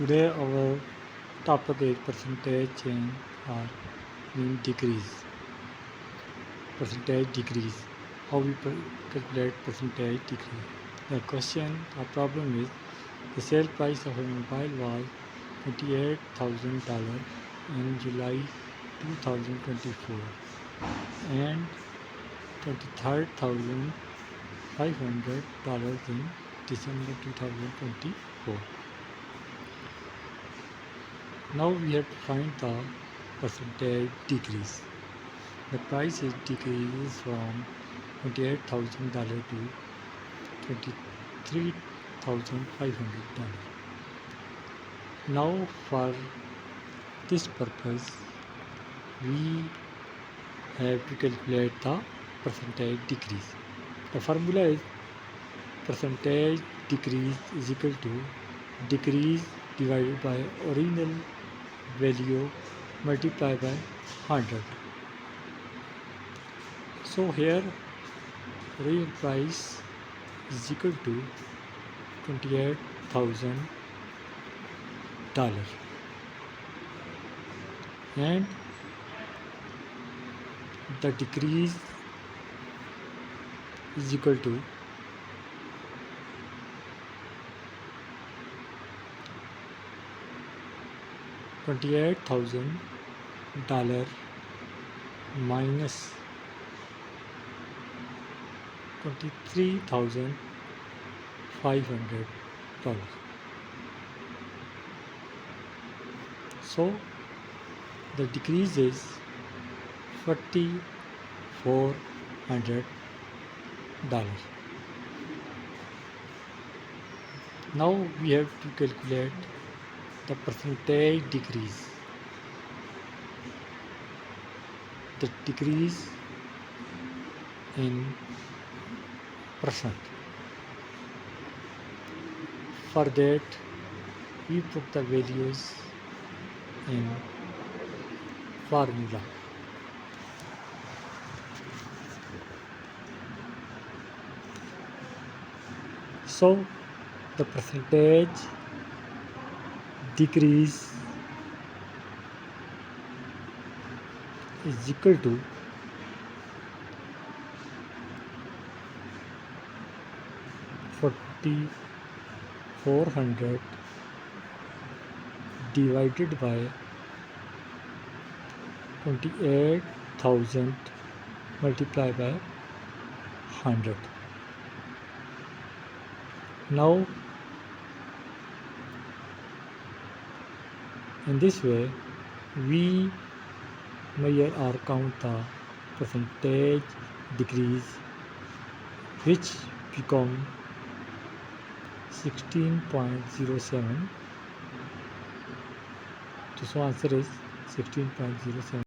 Today our topic is percentage change or mean decrease. Percentage decrease. How we calculate percentage decrease. The question or problem is the sale price of a mobile was $28,000 in July 2024 and $23,500 in December 2024. Now we have to find the percentage decrease. The price is decreases from $28,000 to $23,500. Now for this purpose we have to calculate the percentage decrease. The formula is percentage decrease is equal to decrease divided by original value multiplied by 100. So here real price is equal to $28,000 and the decrease is equal to $28,000 minus $23,500. So the decrease is $4,400. Now we have to calculate the percentage decrease. The decrease in percent. For that we put the values in formula. So the percentage decrease is equal to $4,400 divided by 28,000 multiplied by 100. Now in this way we measure or count the percentage decrease, which become 16.07. So answer is 16.07.